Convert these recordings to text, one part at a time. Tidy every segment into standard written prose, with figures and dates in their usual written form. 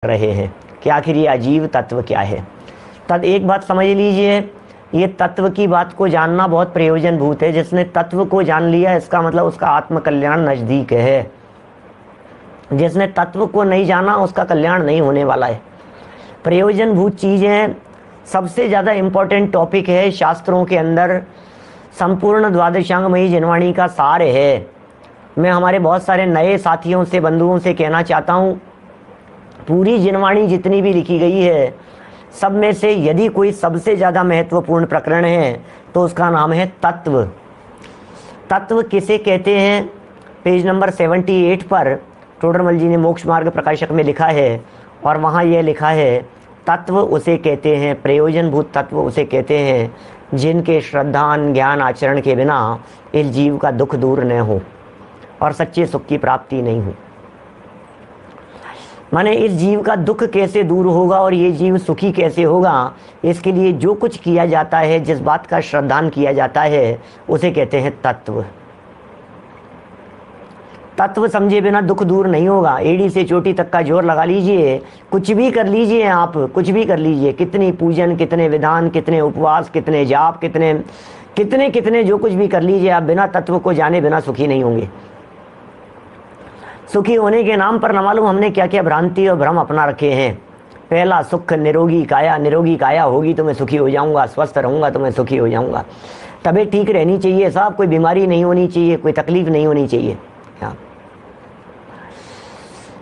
रहे हैं कि आखिर ये अजीब तत्व क्या है। तब एक बात समझ लीजिए, ये तत्व की बात को जानना बहुत प्रयोजनभूत है। जिसने तत्व को जान लिया इसका मतलब उसका आत्मकल्याण नज़दीक है। जिसने तत्व को नहीं जाना उसका कल्याण नहीं होने वाला है। प्रयोजनभूत चीज़ें सबसे ज़्यादा इम्पोर्टेंट टॉपिक है शास्त्रों के अंदर। संपूर्ण द्वादशांगमयी जिनवाणी का सार है। मैं हमारे बहुत सारे नए साथियों से, बंधुओं से कहना चाहता हूँ, पूरी जिनवाणी जितनी भी लिखी गई है सब में से यदि कोई सबसे ज़्यादा महत्वपूर्ण प्रकरण है तो उसका नाम है तत्व। तत्व किसे कहते हैं? पेज नंबर 78 पर टोडरमल जी ने मोक्ष मार्ग प्रकाशक में लिखा है, और वहाँ यह लिखा है तत्व उसे कहते हैं, प्रयोजनभूत तत्व उसे कहते हैं जिनके श्रद्धान ज्ञान आचरण के बिना इस जीव का दुख दूर न हो और सच्चे सुख की प्राप्ति नहीं हो। माने इस जीव का दुख कैसे दूर होगा और ये जीव सुखी कैसे होगा, इसके लिए जो कुछ किया जाता है, जिस बात का श्रद्धान किया जाता है, उसे कहते हैं तत्व। तत्व समझे बिना दुख दूर नहीं होगा। एड़ी से चोटी तक का जोर लगा लीजिए, कुछ भी कर लीजिए, आप कुछ भी कर लीजिए, कितनी पूजन, कितने विधान, कितने उपवास, कितने जाप, कितने कितने कितने जो कुछ भी कर लीजिए, आप बिना तत्व को जाने बिना सुखी नहीं होंगे। सुखी होने के नाम पर न मालूम हमने क्या क्या भ्रांति और भ्रम अपना रखे हैं। पहला सुख निरोगी काया, निरोगी काया होगी तो मैं सुखी हो जाऊंगा, स्वस्थ रहूंगा तो मैं सुखी हो जाऊंगा। तबीयत ठीक रहनी चाहिए साहब, कोई बीमारी नहीं होनी चाहिए, कोई तकलीफ नहीं होनी चाहिए।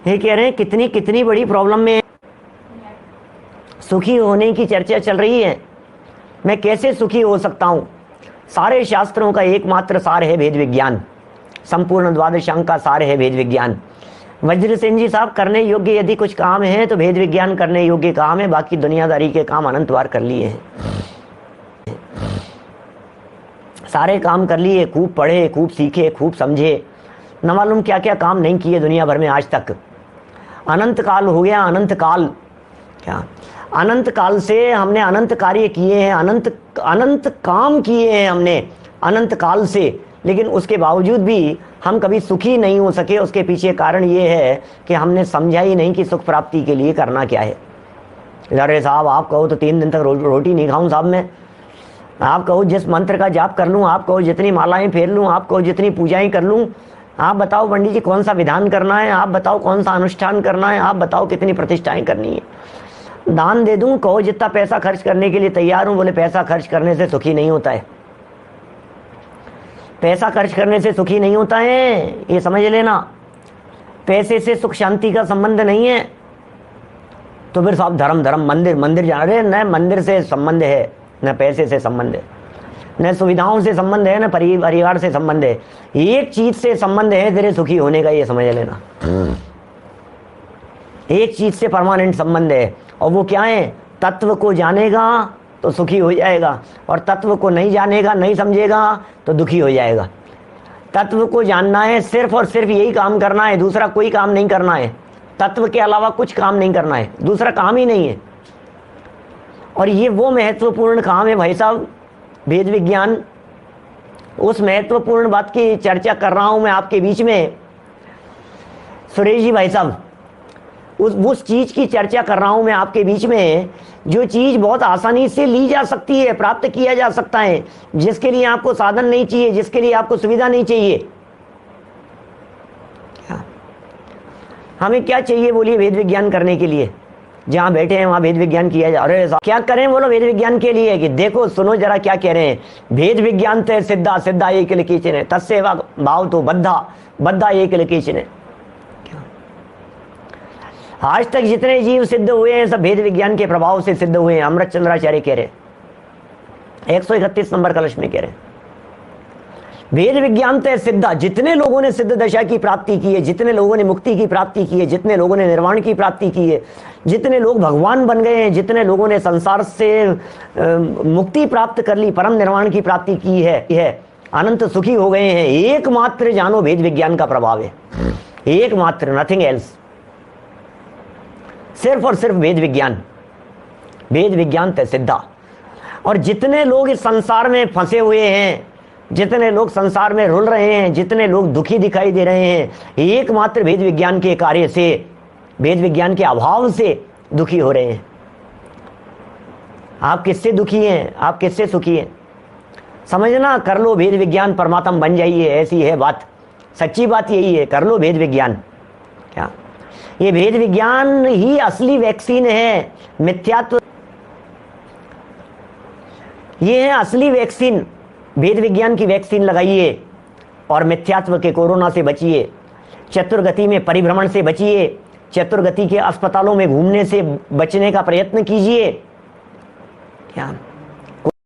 ये कह रहे हैं कितनी कितनी बड़ी प्रॉब्लम में सुखी होने की चर्चा चल रही है। मैं कैसे सुखी हो सकता हूं? सारे शास्त्रों का एकमात्र सार है वेद विज्ञान। संपूर्ण द्वादशांग का सार है वेद विज्ञान। वज्रसेन जी साहब, करने योग्य यदि कुछ काम है तो वेद विज्ञान करने योग्य काम है, बाकी दुनियादारी के काम अनंत बार कर लिए हैं। सारे काम कर लिए, खूब पढ़े, खूब सीखे, खूब समझे, न मालूम क्या क्या काम नहीं किए दुनिया भर में आज तक। अनंत काल हो गया, अनंत काल क्या, अनंत काल से हमने अनंत कार्य किए हैं, अनंत काम किए हैं हमने अनंत काल से, लेकिन उसके बावजूद भी हम कभी सुखी नहीं हो सके। उसके पीछे कारण ये है कि हमने समझा ही नहीं कि सुख प्राप्ति के लिए करना क्या है। अरे साहब, आप कहो तो 3 दिन तक रोटी नहीं खाऊं साहब मैं, आप कहो जिस मंत्र का जाप कर लूँ, आप कहो जितनी मालाएं फेर लूँ, आप कहो जितनी पूजाएं कर लूँ, आप बताओ पंडित जी कौन सा विधान करना है, आप बताओ कौन सा अनुष्ठान करना है, आप बताओ कितनी प्रतिष्ठाएं करनी है। दान दे दूं, कहो जितना पैसा खर्च करने के लिए तैयार हूं, बोले पैसा खर्च करने से सुखी नहीं होता है। पैसा खर्च करने से सुखी नहीं होता है, ये समझ लेना। पैसे से सुख शांति का संबंध नहीं है। तो फिर साहब धर्म मंदिर जा रहे हैं, न मंदिर से संबंध है, न पैसे से संबंध है, न सुविधाओं से संबंध है, न परिवार से संबंध है। एक चीज से संबंध है तेरे सुखी होने का, ये समझ लेना। एक चीज से परमानेंट संबंध है, और वो क्या है? तत्व को जानेगा तो सुखी हो जाएगा, और तत्व को नहीं जानेगा, नहीं समझेगा तो दुखी हो जाएगा। तत्व को जानना है, सिर्फ और सिर्फ यही काम करना है, दूसरा कोई काम नहीं करना है। तत्व के अलावा कुछ काम नहीं करना है, दूसरा काम ही नहीं है। और ये वो महत्वपूर्ण काम है भाई साहब, वेद विज्ञान। उस महत्वपूर्ण बात की चर्चा कर रहा हूं मैं आपके बीच में सुरेश जी भाई साहब। उस चीज की चर्चा कर रहा हूं मैं आपके बीच में, जो चीज बहुत आसानी से ली जा सकती है, प्राप्त किया जा सकता है, जिसके लिए आपको साधन नहीं चाहिए, जिसके लिए आपको सुविधा नहीं चाहिए। क्या हमें क्या चाहिए बोलिए वेद विज्ञान करने के लिए? जहां बैठे हैं वहां वेद विज्ञान किया जा रहा है। क्या करें बोलो वेद विज्ञान के लिए? कि देखो सुनो जरा क्या कह रहे हैं। वेद विज्ञान ते सिद्धा, सिद्धा एक लिखीचने, तस्सेवा भाव तो बद्धा, बद्धा एक लिखीचने। आज तक जितने जीव सिद्ध हुए हैं सब वेद विज्ञान के प्रभाव से सिद्ध हुए हैं। अमृत चंद्राचार्य कह रहे, 131 नंबर कलश में कह रहे, वेद विज्ञान तय सिद्धा। जितने लोगों ने सिद्ध दशा की प्राप्ति की है, जितने लोगों ने मुक्ति की प्राप्ति की है, जितने लोगों ने निर्वाण की प्राप्ति की है, जितने लोग भगवान बन गए हैं, जितने लोगों ने संसार से मुक्ति प्राप्त कर ली, परम निर्वाण की प्राप्ति की है, अनंत सुखी हो गए हैं, एकमात्र जानो वेद विज्ञान का प्रभाव है। एकमात्र, नथिंग एल्स। सिर्फ और सिर्फ वेद विज्ञान, वेद विज्ञान तय सिद्धा। और जितने लोग इस संसार में फंसे हुए हैं, जितने लोग संसार में रुल रहे हैं, जितने लोग दुखी दिखाई दे रहे हैं, एकमात्र वेद विज्ञान के कार्य से वेद विज्ञान के अभाव से दुखी हो रहे हैं। आप किससे दुखी हैं, आप किससे सुखी हैं? समझना, कर लो वेद विज्ञान, परमात्मा बन जाइए, ऐसी है बात। सच्ची बात यही है, कर लो वेद विज्ञान। क्या ये वेद विज्ञान ही असली वैक्सीन है मिथ्यात्व, ये है असली वैक्सीन। वेद विज्ञान की वैक्सीन लगाइए और मिथ्यात्व के कोरोना से बचिए, चतुर्गति में परिभ्रमण से बचिए, चतुर्गति के अस्पतालों में घूमने से बचने का प्रयत्न कीजिए। क्या